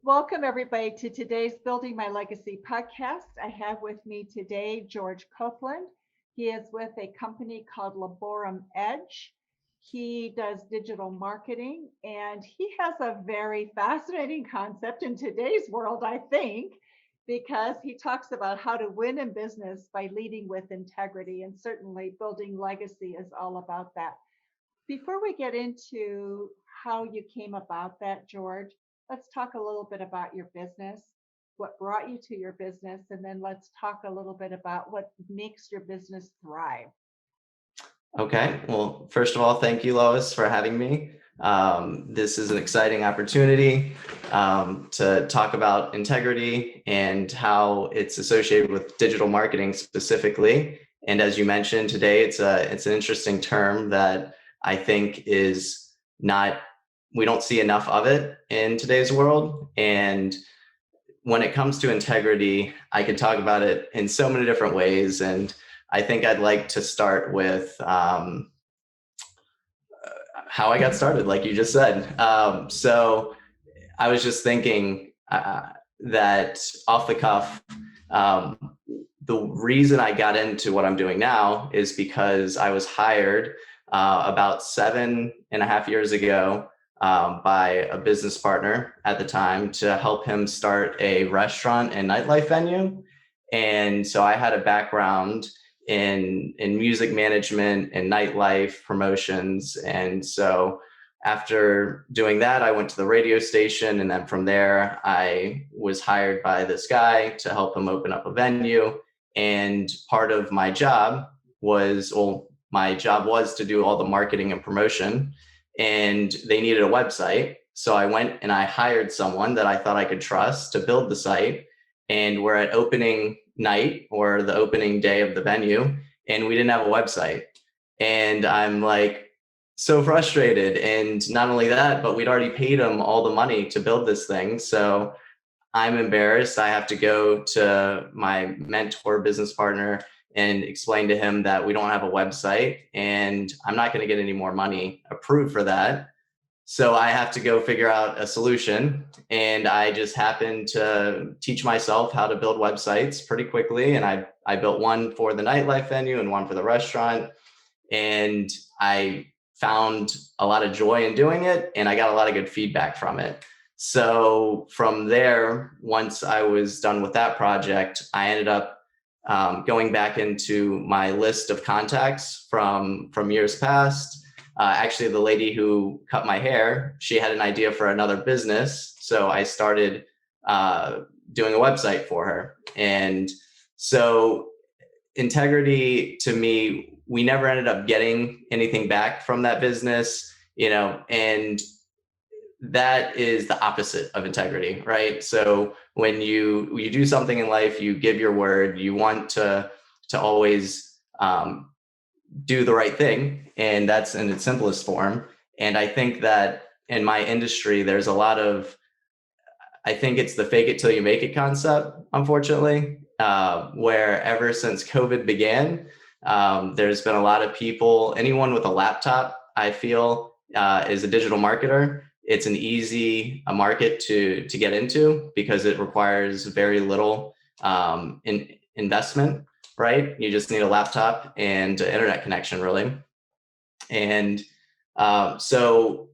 Welcome, everybody, to today's Building My Legacy podcast. I have with me today George Copeland. He is with a company called Laborem Edge. He does digital marketing, and he has a very fascinating concept in today's world, I think, because he talks about how to win in business by leading with integrity. And certainly, building legacy is all about that. Before we get into how you came about that, George, let's talk a little bit about your business, what brought you to your business, and then let's talk a little bit about what makes your business thrive. Okay. Well, first of all, thank you, Lois, for having me. This is an exciting opportunity to talk about integrity and how it's associated with digital marketing specifically. And as you mentioned today, it's an interesting term that I think is not, we don't see enough of it in today's world. And when it comes to integrity, I could talk about it in so many different ways. And I think I'd like to start with how I got started, like you just said. So I was just thinking that off the cuff, the reason I got into what I'm doing now is because I was hired about 7.5 years ago by a business partner at the time to help him start a restaurant and nightlife venue. And so I had a background in music management and nightlife promotions. And so after doing that, I went to the radio station. And then from there, I was hired by this guy to help him open up a venue. And part of my job was to do all the marketing and promotion. And they needed a website. So I went and I hired someone that I thought I could trust to build the site. And we're at opening night or the opening day of the venue, and we didn't have a website. And I'm like so frustrated. And not only that, but we'd already paid him all the money to build this thing. So I'm embarrassed. I have to go to my mentor business partner and explain to him that we don't have a website and I'm not going to get any more money approved for that. So I have to go figure out a solution. And I just happened to teach myself how to build websites pretty quickly. And I built one for the nightlife venue and one for the restaurant. And I found a lot of joy in doing it. And I got a lot of good feedback from it. So from there, once I was done with that project, I ended up going back into my list of contacts from years past. Actually, the lady who cut my hair, she had an idea for another business. So I started doing a website for her. And so integrity to me, we never ended up getting anything back from that business, and that is the opposite of integrity, right? So when you do something in life, you give your word, you want to always do the right thing. And that's in its simplest form. And I think that in my industry, there's a lot of, I think it's the fake it till you make it concept, unfortunately, where ever since COVID began, there's been a lot of people, anyone with a laptop, I feel is a digital marketer. It's an easy market to get into because it requires very little investment, right? You just need a laptop and an internet connection, really. And so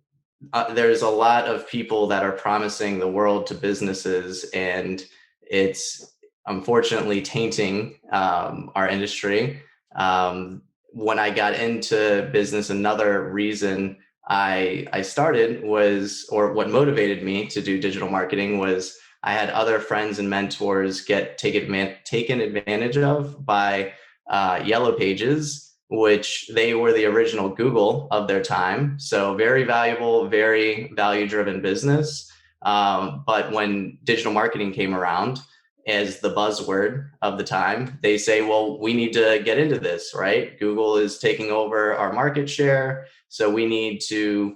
there's a lot of people that are promising the world to businesses, and it's unfortunately tainting our industry. When I got into business, another reason I started was, or what motivated me to do digital marketing was I had other friends and mentors taken advantage of by Yellow Pages, which they were the original Google of their time. So very valuable, very value-driven business. But when digital marketing came around as the buzzword of the time, they say, well, we need to get into this, right? Google is taking over our market share. So we need to,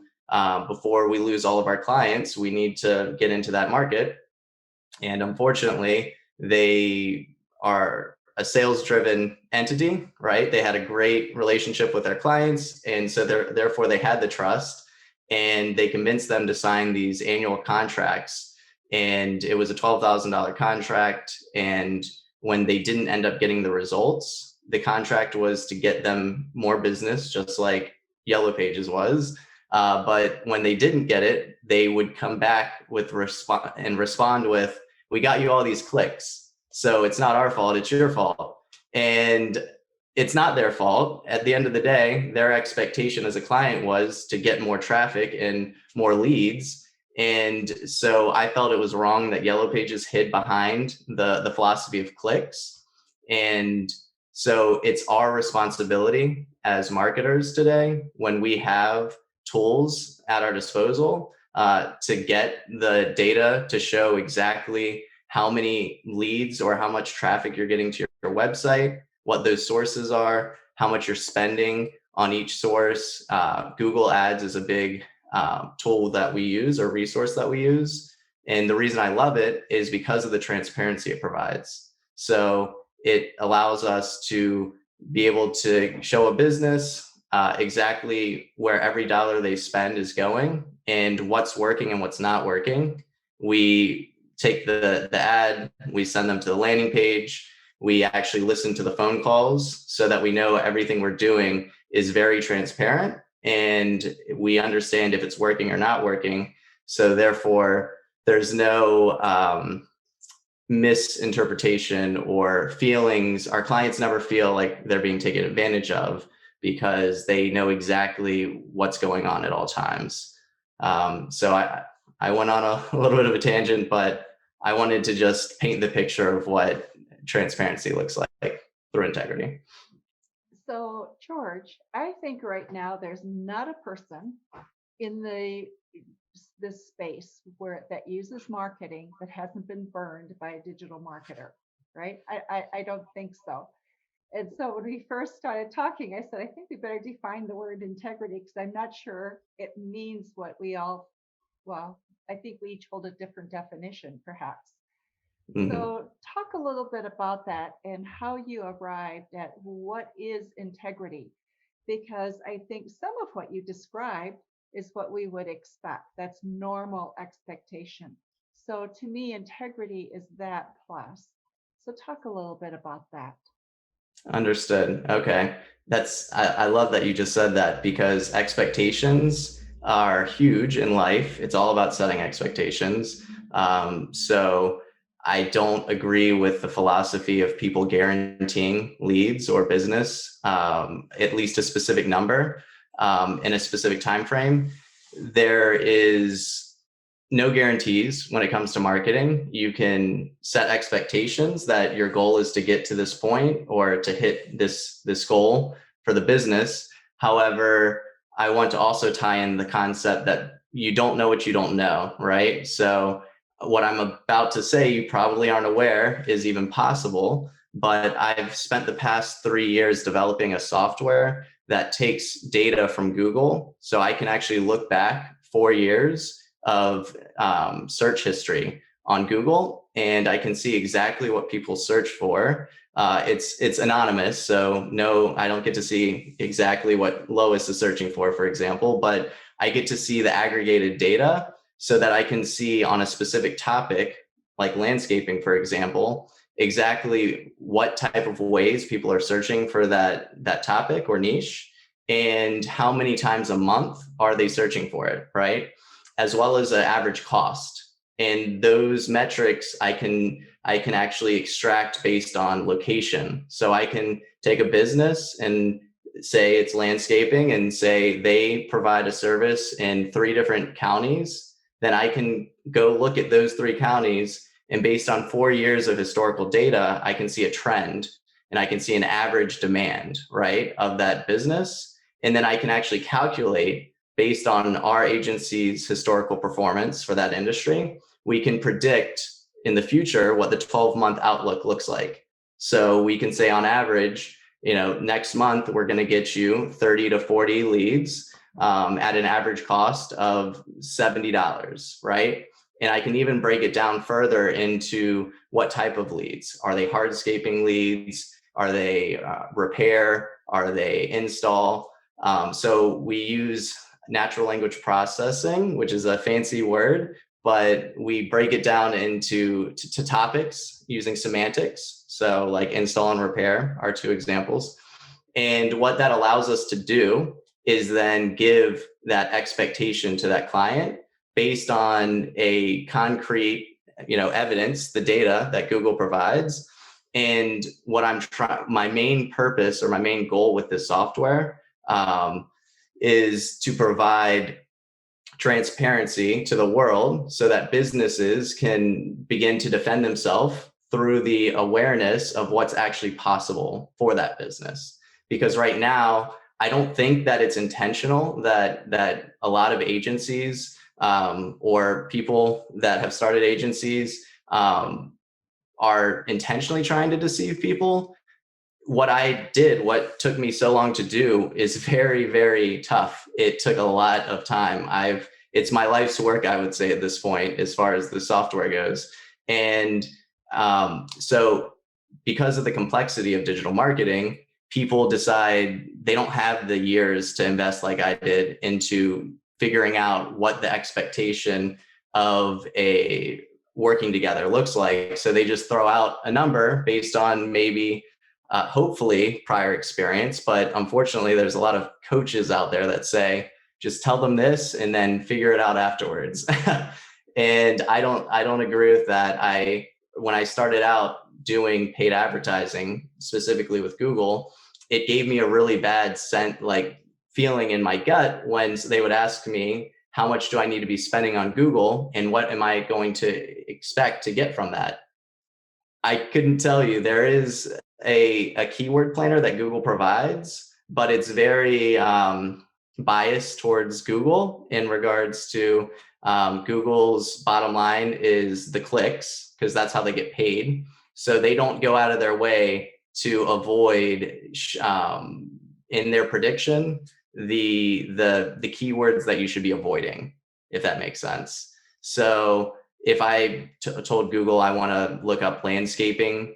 before we lose all of our clients, we need to get into that market. And unfortunately, they are a sales-driven entity, right? They had a great relationship with their clients. And so therefore they had the trust, and they convinced them to sign these annual contracts. and it was a $12,000 contract. And when they didn't end up getting the results, the contract was to get them more business, just like Yellow Pages was. But when they didn't get it, they would come back with respond with, "We got you all these clicks, so it's not our fault, it's your fault." And it's not their fault. At the end of the day, their expectation as a client was to get more traffic and more leads. And so I felt it was wrong that Yellow Pages hid behind the philosophy of clicks. And so it's our responsibility as marketers today, when we have tools at our disposal, to get the data to show exactly how many leads or how much traffic you're getting to your website, what those sources are, how much you're spending on each source. Google Ads is a big tool that we use, or resource that we use. And the reason I love it is because of the transparency it provides. So it allows us to be able to show a business exactly where every dollar they spend is going and what's working and what's not working. We take the ad, we send them to the landing page, we actually listen to the phone calls so that we know everything we're doing is very transparent and we understand if it's working or not working. So therefore, there's no misinterpretation or feelings. Our clients never feel like they're being taken advantage of because they know exactly what's going on at all times. So I went on a little bit of a tangent, but I wanted to just paint the picture of what transparency looks like through integrity. So, George, I think right now there's not a person in this space that uses marketing that hasn't been burned by a digital marketer, right? I don't think so. And so when we first started talking, I said, I think we better define the word integrity because I'm not sure it means what I think we each hold a different definition, perhaps. Mm-hmm. So talk a little bit about that and how you arrived at what is integrity, because I think some of what you described is what we would expect. That's normal expectation. So to me, integrity is that plus. So talk a little bit about that. Understood. Okay. I love that you just said that, because expectations are huge in life. It's all about setting expectations. So I don't agree with the philosophy of people guaranteeing leads or business, at least a specific number, in a specific time frame. There is no guarantees when it comes to marketing. You can set expectations that your goal is to get to this point or to hit this goal for the business. However, I want to also tie in the concept that you don't know what you don't know, right? So what I'm about to say, you probably aren't aware is even possible, but I've spent the past 3 years developing a software that takes data from Google. So I can actually look back 4 years of search history on Google, and I can see exactly what people search for. It's anonymous, so no, I don't get to see exactly what Lois is searching for example, but I get to see the aggregated data so that I can see on a specific topic, like landscaping, for example, exactly what type of ways people are searching for that topic or niche, and how many times a month are they searching for it, right? As well as an average cost. And those metrics I can actually extract based on location. So I can take a business and say it's landscaping and say they provide a service in 3 different counties. Then I can go look at those 3 counties, and based on 4 years of historical data, I can see a trend and I can see an average demand, right, of that business. And then I can actually calculate, based on our agency's historical performance for that industry, we can predict in the future what the 12-month outlook looks like. So we can say on average, next month, we're going to get you 30 to 40 leads at an average cost of $70, right? And I can even break it down further into what type of leads. Are they hardscaping leads? Are they repair? Are they install? So we use natural language processing, which is a fancy word, but we break it down into to topics using semantics. So like install and repair are two examples. And what that allows us to do is then give that expectation to that client based on a concrete, evidence, the data that Google provides. And what I'm trying, my main purpose or my main goal with this software is to provide transparency to the world so that businesses can begin to defend themselves through the awareness of what's actually possible for that business. Because right now, I don't think that it's intentional that a lot of agencies or people that have started agencies are intentionally trying to deceive people. What took me so long to do is very, very tough. It took a lot of time. It's my life's work, I would say at this point, as far as the software goes. And so because of the complexity of digital marketing, people decide they don't have the years to invest like I did into figuring out what the expectation of a working together looks like. So they just throw out a number based on maybe hopefully prior experience. But unfortunately, there's a lot of coaches out there that say, just tell them this and then figure it out afterwards. And I don't agree with that. When I started out doing paid advertising, specifically with Google, it gave me a really bad feeling in my gut when they would ask me, how much do I need to be spending on Google and what am I going to expect to get from that? I couldn't tell you. There is a keyword planner that Google provides, but it's very biased towards Google in regards to Google's bottom line is the clicks, because that's how they get paid. So they don't go out of their way to avoid in their prediction the keywords that you should be avoiding, if that makes sense. So if I told Google I want to look up landscaping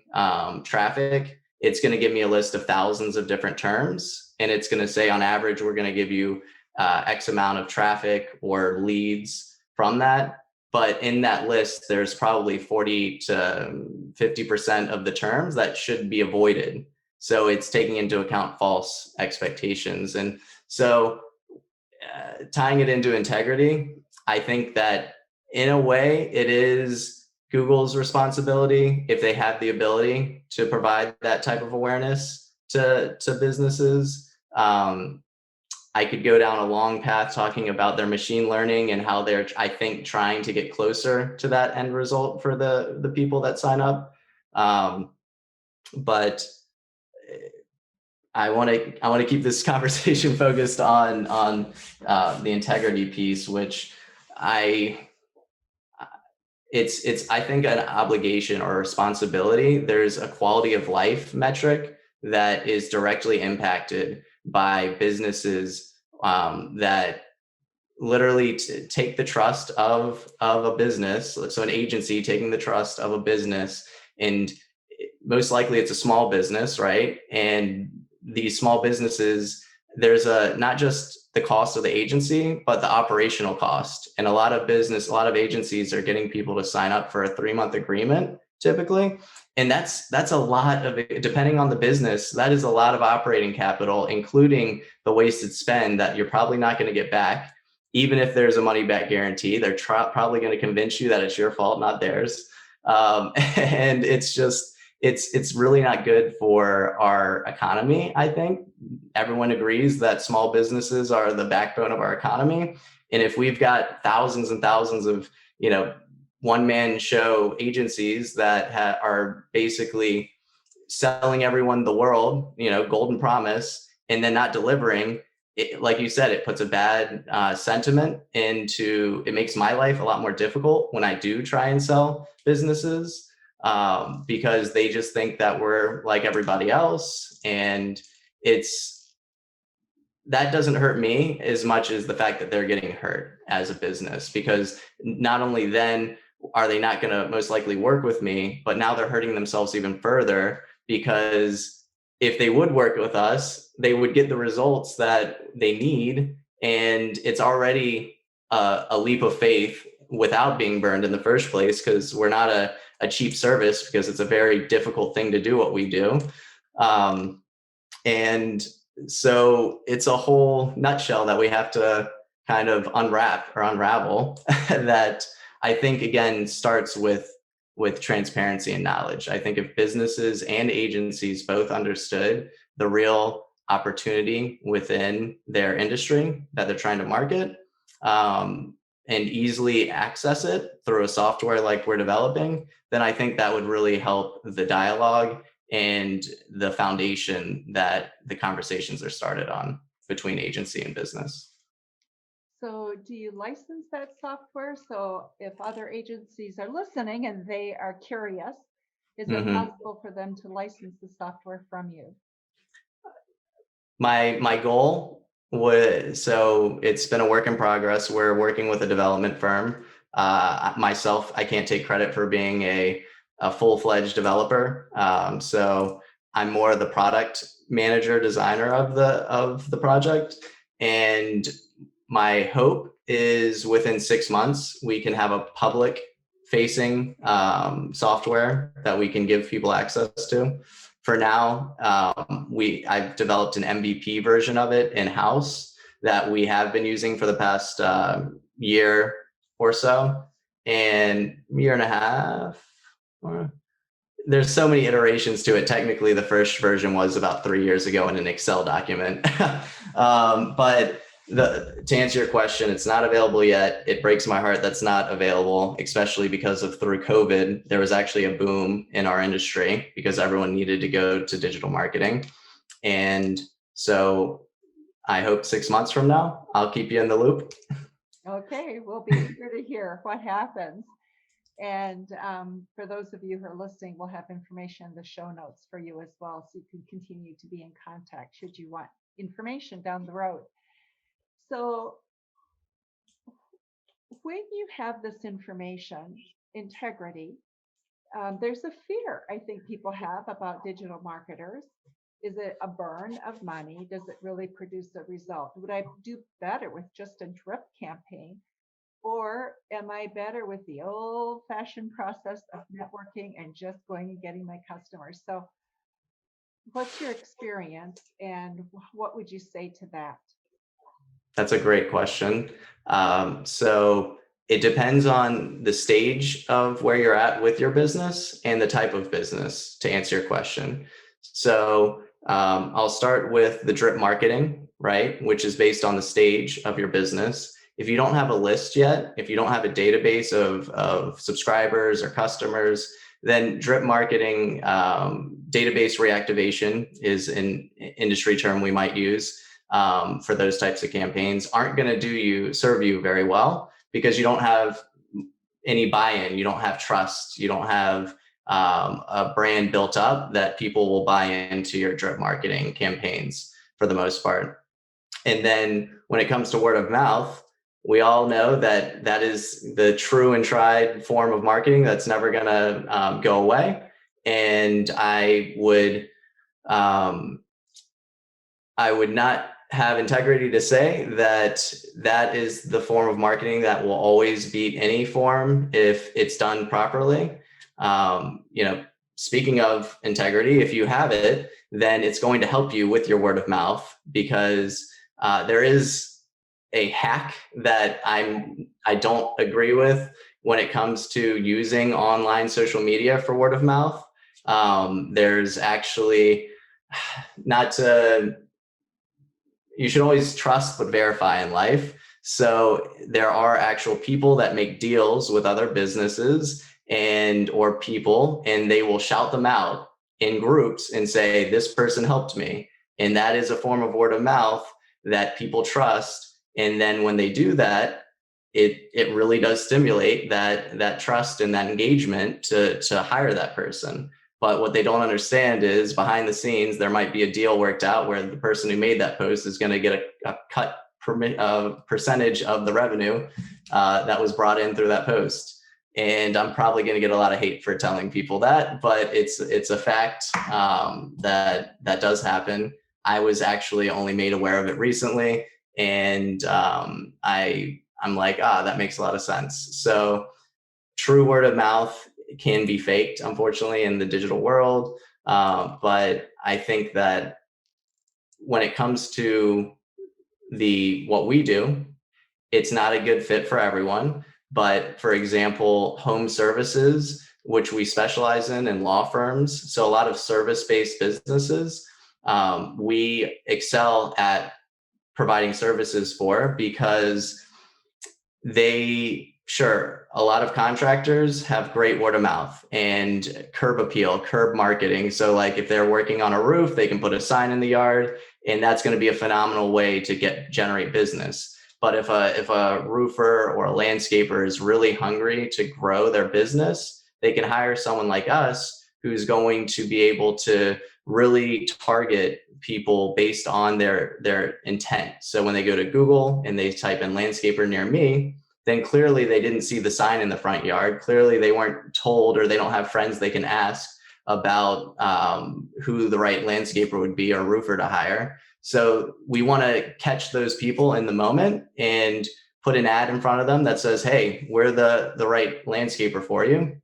traffic, it's going to give me a list of thousands of different terms, and it's going to say on average we're going to give you X amount of traffic or leads from that. But in that list, there's probably 40 to 50% of the terms that should be avoided. So it's taking into account false expectations. And so tying it into integrity, I think that in a way it is Google's responsibility if they have the ability to provide that type of awareness to businesses. I could go down a long path talking about their machine learning and how they're, I think, trying to get closer to that end result for the people that sign up. But I want to keep this conversation focused on the integrity piece, which it's I think an obligation or responsibility. There's a quality of life metric that is directly impacted by businesses that literally take the trust of a business. So an agency taking the trust of a business, and most likely it's a small business, right? And these small businesses, there's not just the cost of the agency, but the operational cost. And a lot of agencies are getting people to sign up for a 3-month agreement typically. And that's a lot of, depending on the business, that is a lot of operating capital, including the wasted spend that you're probably not going to get back. Even if there's a money back guarantee, they're probably going to convince you that it's your fault, not theirs. And it's really not good for our economy. I think everyone agrees that small businesses are the backbone of our economy. And if we've got thousands and thousands of, one-man show agencies that are basically selling everyone the world, golden promise, and then not delivering, it, like you said, it puts a bad sentiment into, it makes my life a lot more difficult when I do try and sell businesses because they just think that we're like everybody else. And that doesn't hurt me as much as the fact that they're getting hurt as a business, because not only then are they not going to most likely work with me, but now they're hurting themselves even further, because if they would work with us, they would get the results that they need. And it's already a leap of faith without being burned in the first place, because we're not a cheap service, because it's a very difficult thing to do what we do. And so it's a whole nutshell that we have to kind of unwrap or unravel that I think, again, starts with transparency and knowledge. I think if businesses and agencies both understood the real opportunity within their industry that they're trying to market, and easily access it through a software like we're developing, then I think that would really help the dialogue and the foundation that the conversations are started on between agency and business. So do you license that software? So if other agencies are listening and they are curious, is it possible for them to license the software from you? My goal was, so it's been a work in progress. We're working with a development firm. Myself, I can't take credit for being a full-fledged developer. So I'm more the product manager, designer of the project. And my hope is within 6 months, we can have a public facing software that we can give people access to. For now, I've developed an MVP version of it in-house that we have been using for the past year or so, and year and a half. There's so many iterations to it. Technically, the first version was about 3 years ago in an Excel document. But to answer your question, it's not available yet. It breaks my heart that's not available, especially because of through COVID, there was actually a boom in our industry because everyone needed to go to digital marketing. And so I hope 6 months from now, I'll keep you in the loop. Okay, we'll be eager to hear what happens. And for those of you who are listening, we'll have information in the show notes for you as well, so you can continue to be in contact should you want information down the road. So when you have this information, integrity, there's a fear I think people have about digital marketers. Is it a burn of money? Does it really produce a result? Would I do better with just a drip campaign? Or am I better with the old-fashioned process of networking and just going and getting my customers? So what's your experience and what would you say to that? That's a great question. So it depends on the stage of where you're at with your business and the type of business, to answer your question. So I'll start with the drip marketing, right? Which is based on the stage of your business. If you don't have a list yet, if you don't have a database of subscribers or customers, then drip marketing, database reactivation is an industry term we might use for those types of campaigns, aren't going to serve you very well, because you don't have any buy-in, you don't have trust, you don't have a brand built up that people will buy into your drip marketing campaigns for the most part. And then when it comes to word of mouth, we all know that that is the true and tried form of marketing that's never going to go away. And I would not have integrity to say that that is the form of marketing that will always beat any form if it's done properly. Speaking of integrity, if you have it, then it's going to help you with your word of mouth, because there is a hack that I don't agree with when it comes to using online social media for word of mouth. There's actually you should always trust but verify in life. So there are actual people that make deals with other businesses or people, and they will shout them out in groups and say, this person helped me. And that is a form of word of mouth that people trust. And then when they do that, it really does stimulate that trust and that engagement to hire that person. But what they don't understand is behind the scenes, there might be a deal worked out where the person who made that post is going to get a cut percentage of the revenue that was brought in through that post. And I'm probably going to get a lot of hate for telling people that, but it's a fact that does happen. I was actually only made aware of it recently, and I I'm like, that makes a lot of sense. So true word of mouth can be faked, unfortunately, in the digital world. But I think that when it comes to what we do, it's not a good fit for everyone. But for example, home services, which we specialize in law firms, so a lot of service-based businesses, we excel at providing services for, because a lot of contractors have great word of mouth and curb appeal, curb marketing. So like if they're working on a roof, they can put a sign in the yard, and that's going to be a phenomenal way to generate business. But if a roofer or a landscaper is really hungry to grow their business, they can hire someone like us who's going to be able to really target people based on their intent. So when they go to Google and they type in landscaper near me, then clearly they didn't see the sign in the front yard. Clearly they weren't told, or they don't have friends they can ask about who the right landscaper would be or roofer to hire. So we want to catch those people in the moment and put an ad in front of them that says, hey, we're the right landscaper for you.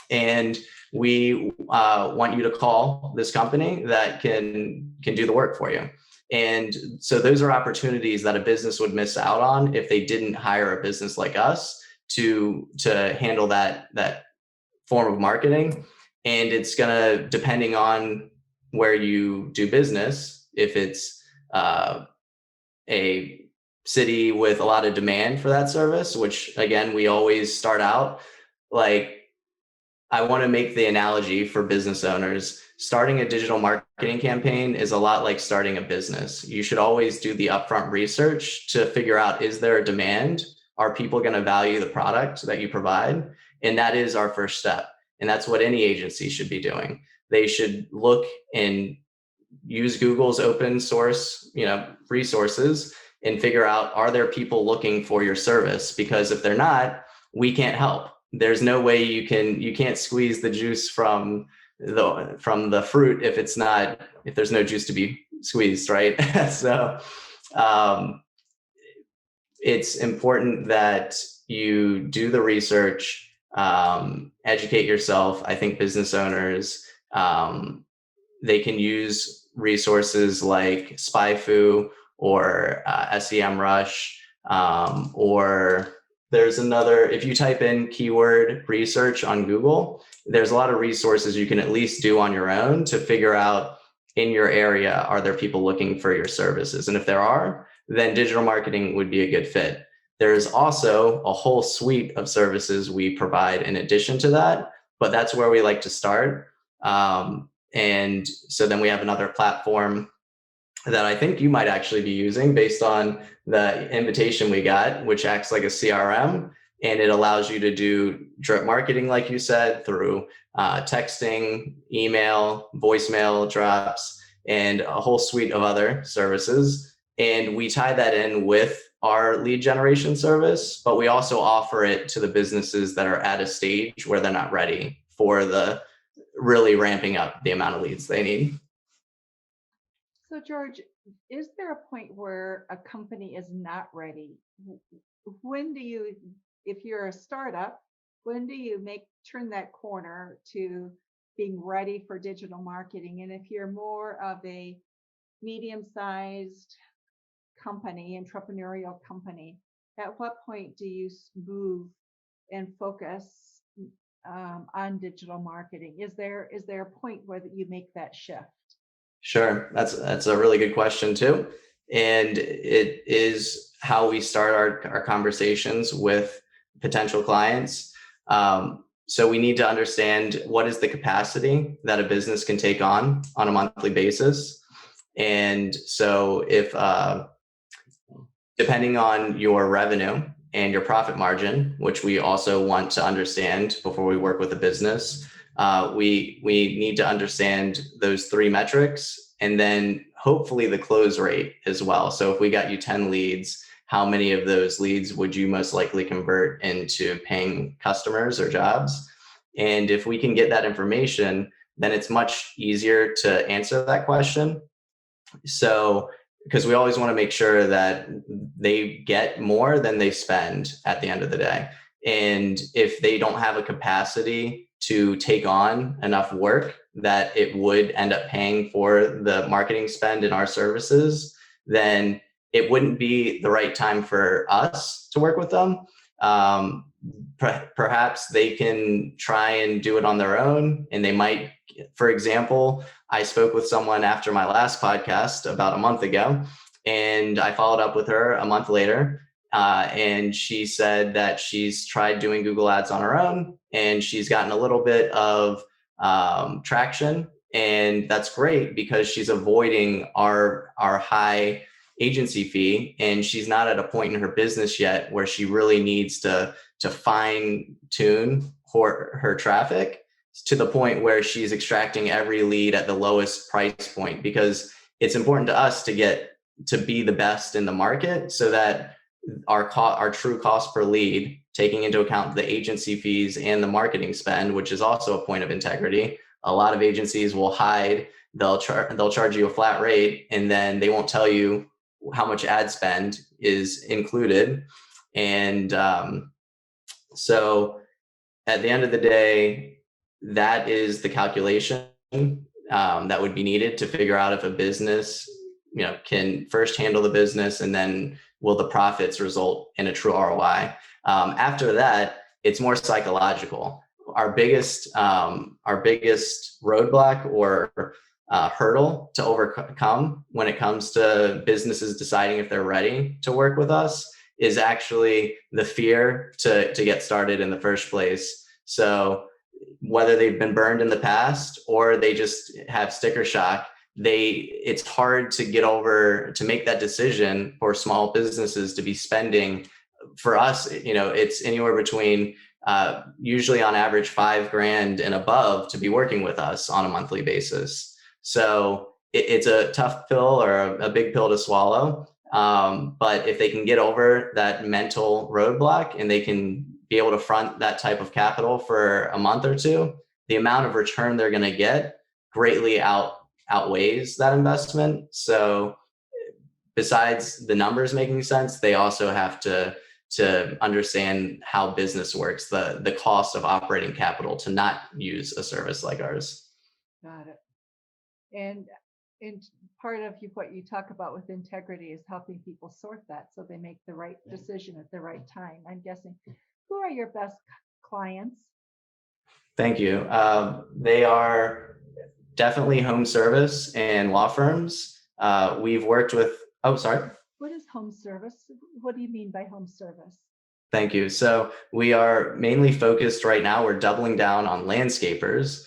And we want you to call this company that can do the work for you. And so those are opportunities that a business would miss out on if they didn't hire a business like us to handle that form of marketing. And it's gonna, depending on where you do business, if it's a city with a lot of demand for that service, which again, we always start out like, I want to make the analogy for business owners. Starting a digital marketing campaign is a lot like starting a business. You should always do the upfront research to figure out, is there a demand? Are people going to value the product that you provide? And that is our first step. And that's what any agency should be doing. They should look and use Google's open source, resources, and figure out, are there people looking for your service? Because if they're not, we can't help. There's no way you can't squeeze the juice from the fruit if there's no juice to be squeezed, right? So it's important that you do the research, educate yourself. I think business owners, they can use resources like SpyFu or SEMrush, or there's another, if you type in keyword research on Google, there's a lot of resources you can at least do on your own to figure out, in your area, are there people looking for your services? And if there are, then digital marketing would be a good fit. There's also a whole suite of services we provide in addition to that, but that's where we like to start. And so then we have another platform that I think you might actually be using based on the invitation we got, which acts like a CRM, and it allows you to do drip marketing, like you said, through texting, email, voicemail drops, and a whole suite of other services. And we tie that in with our lead generation service, but we also offer it to the businesses that are at a stage where they're not ready for the really ramping up the amount of leads they need. So George, is there a point where a company is not ready? When do you, if you're a startup, when do you turn that corner to being ready for digital marketing? And if you're more of a medium-sized company, entrepreneurial company, at what point do you move and focus on digital marketing? Is there a point where you make that shift? Sure, that's a really good question too, and it is how we start our conversations with potential clients. So we need to understand, what is the capacity that a business can take on a monthly basis. And so if depending on your revenue and your profit margin, which we also want to understand before we work with a business, we need to understand those three metrics, and then hopefully the close rate as well. So if we got you 10 leads, how many of those leads would you most likely convert into paying customers or jobs? And if we can get that information, then it's much easier to answer that question. So because we always want to make sure that they get more than they spend at the end of the day. And if they don't have a capacity to take on enough work that it would end up paying for the marketing spend in our services, then it wouldn't be the right time for us to work with them. Perhaps they can try and do it on their own, and they might, for example, I spoke with someone after my last podcast about a month ago, and I followed up with her a month later. And she said that she's tried doing Google Ads on her own, and she's gotten a little bit of traction. And that's great because she's avoiding our high agency fee, and she's not at a point in her business yet where she really needs to fine tune her traffic to the point where she's extracting every lead at the lowest price point, because it's important to us to be the best in the market, so that our true cost per lead, taking into account the agency fees and the marketing spend, which is also a point of integrity. A lot of agencies will hide, they'll charge you a flat rate, and then they won't tell you how much ad spend is included. And so at the end of the day, that is the calculation that would be needed to figure out if a business, can first handle the business, and then will the profits result in a true ROI. After that, it's more psychological. Our biggest roadblock or hurdle to overcome when it comes to businesses deciding if they're ready to work with us is actually the fear to get started in the first place. So whether they've been burned in the past or they just have sticker shock, it's hard to get over to make that decision for small businesses to be spending. For us, it's anywhere between usually on average $5,000 and above to be working with us on a monthly basis. So it's a tough pill or a big pill to swallow. But if they can get over that mental roadblock and they can be able to front that type of capital for a month or two, the amount of return they're going to get greatly outweighs that investment. So besides the numbers making sense, they also have to understand how business works, the cost of operating capital to not use a service like ours. Got it. And part of what you talk about with integrity is helping people sort that so they make the right decision at the right time. I'm guessing, who are your best clients? Thank you. They are definitely home service and law firms. We've worked with, sorry. What is home service? What do you mean by home service? Thank you. So we are mainly focused right now, we're doubling down on landscapers,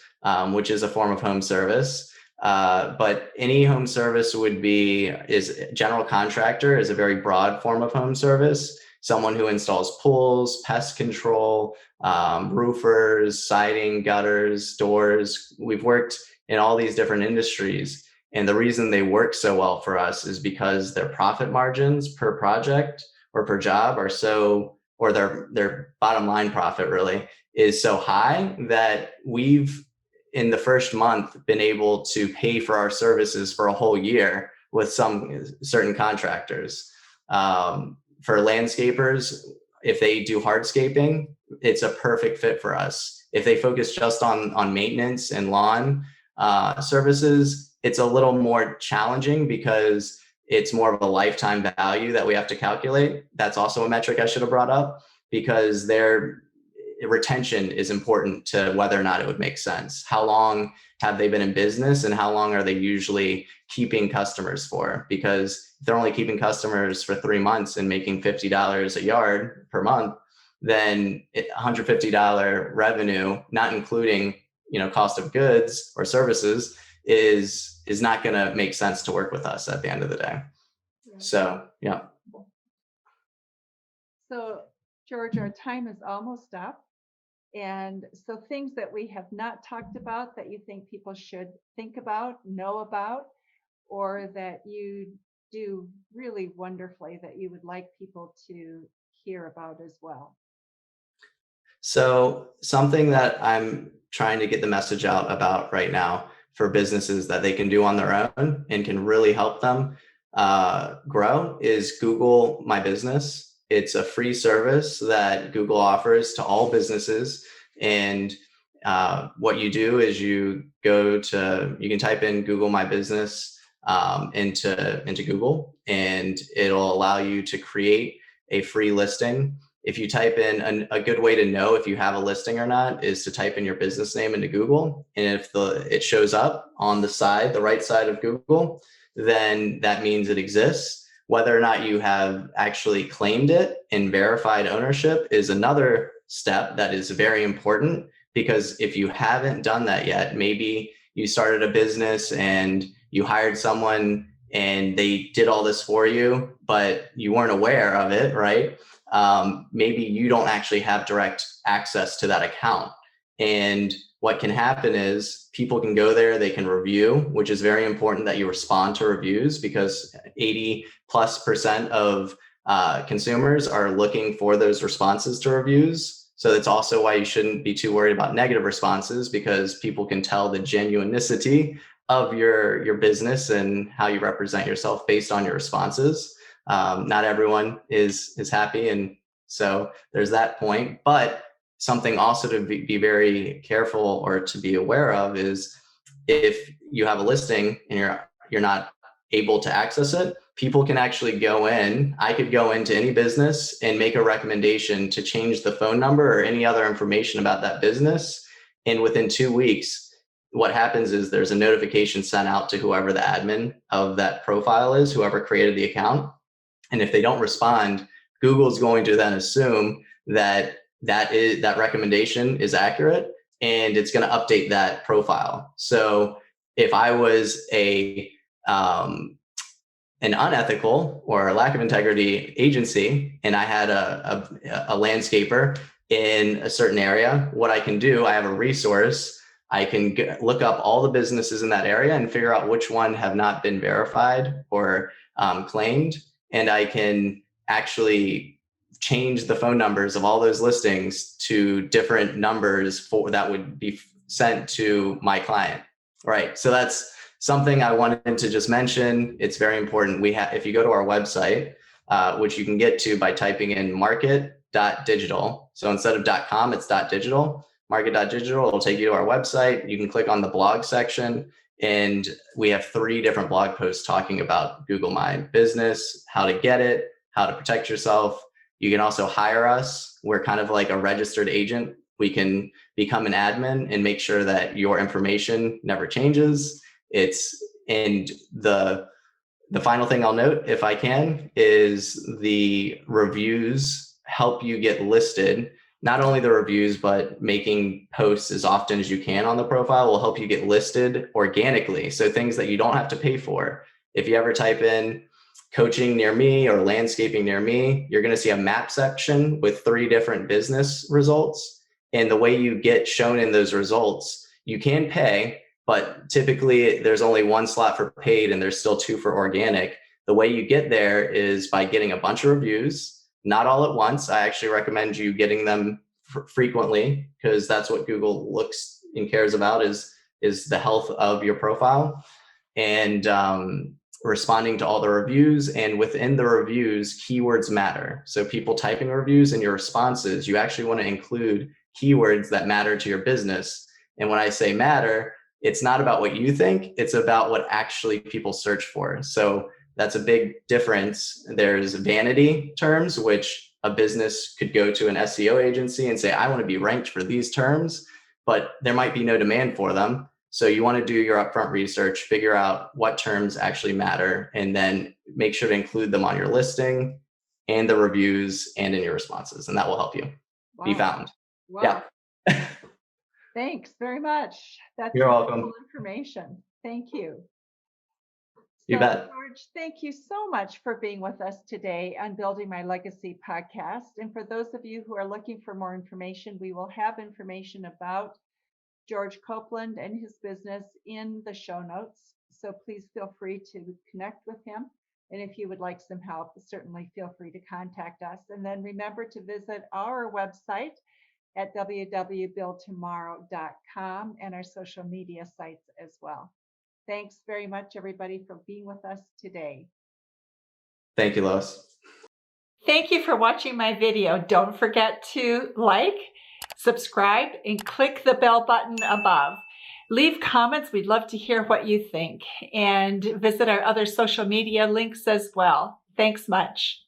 which is a form of home service. But any home service is general contractor is a very broad form of home service. Someone who installs pools, pest control, roofers, siding, gutters, doors. We've worked in all these different industries. And the reason they work so well for us is because their profit margins per project or per job or their bottom line profit really is so high that we've, in the first month, been able to pay for our services for a whole year with some certain contractors. For landscapers, if they do hardscaping, it's a perfect fit for us. If they focus just on maintenance and lawn services, it's a little more challenging because it's more of a lifetime value that we have to calculate. That's also a metric I should have brought up, because their retention is important to whether or not it would make sense. How long have they been in business and how long are they usually keeping customers for? Because if they're only keeping customers for 3 months and making $50 a yard per month, then $150 revenue, not including cost of goods or services, is not going to make sense to work with us at the end of the day. Yeah. So, yeah. So, George, our time is almost up. And so things that we have not talked about that you think people should think about, know about, or that you do really wonderfully that you would like people to hear about as well. So something that I'm trying to get the message out about right now for businesses that they can do on their own and can really help them. grow is Google My Business. It's a free service that Google offers to all businesses. And what you do is you can type in Google My Business into Google, and it'll allow you to create a free listing. If you type in a good way to know if you have a listing or not is to type in your business name into Google. And if it shows up on the right side of Google, then that means it exists. Whether or not you have actually claimed it and verified ownership is another step that is very important, because if you haven't done that yet, maybe you started a business and you hired someone and they did all this for you, but you weren't aware of it, right? Maybe you don't actually have direct access to that account. And what can happen is people can go there, they can review, which is very important that you respond to reviews, because 80+% of consumers are looking for those responses to reviews. So that's also why you shouldn't be too worried about negative responses, because people can tell the genuinity of your business and how you represent yourself based on your responses. Not everyone is happy, and so there's that point. But something also to be very careful or to be aware of is if you have a listing and you're not able to access it, people can actually go in. I could go into any business and make a recommendation to change the phone number or any other information about that business. And within 2 weeks, what happens is there's a notification sent out to whoever the admin of that profile is, whoever created the account. And if they don't respond, Google's going to then assume that that recommendation is accurate, and it's going to update that profile. So if I was an unethical or a lack of integrity agency and I had a landscaper in a certain area, what I can do, I have a resource. I can look up all the businesses in that area and figure out which one have not been verified or claimed. And I can actually change the phone numbers of all those listings to different numbers that would be sent to my client. Right. So that's something I wanted to just mention. It's very important. If you go to our website, which you can get to by typing in market.digital. So instead of .com, it's .digital. Market.digital, it'll take you to our website. You can click on the blog section, and we have 3 different blog posts talking about Google My Business, how to get it, how to protect yourself. You can also hire us. We're kind of like a registered agent. We can become an admin and make sure that your information never changes. And the final thing I'll note, if I can, is the reviews help you get listed. Not only the reviews, but making posts as often as you can on the profile will help you get listed organically. So things that you don't have to pay for. If you ever type in coaching near me or landscaping near me, you're going to see a map section with 3 different business results. And the way you get shown in those results, you can pay, but typically there's only 1 slot for paid and there's still 2 for organic. The way you get there is by getting a bunch of reviews. Not all at once. I actually recommend you getting them frequently, because that's what Google looks and cares about is the health of your profile, and responding to all the reviews. And within the reviews, keywords matter. So people typing reviews in your responses, you actually want to include keywords that matter to your business. And when I say matter, it's not about what you think, it's about what actually people search for. So that's a big difference. There's vanity terms, which a business could go to an SEO agency and say, I want to be ranked for these terms, but there might be no demand for them. So you want to do your upfront research, figure out what terms actually matter, and then make sure to include them on your listing and the reviews and in your responses. And that will help you be found. Wow. Yeah. Thanks very much. That's You're welcome. helpful information. Thank you. You bet. George, thank you so much for being with us today on Building My Legacy podcast. And for those of you who are looking for more information, we will have information about George Copeland and his business in the show notes. So please feel free to connect with him. And if you would like some help, certainly feel free to contact us. And then remember to visit our website at www.buildtomorrow.com and our social media sites as well. Thanks very much, everybody, for being with us today. Thank you, Lois. Thank you for watching my video. Don't forget to like, subscribe, and click the bell button above. Leave comments. We'd love to hear what you think. And visit our other social media links as well. Thanks much.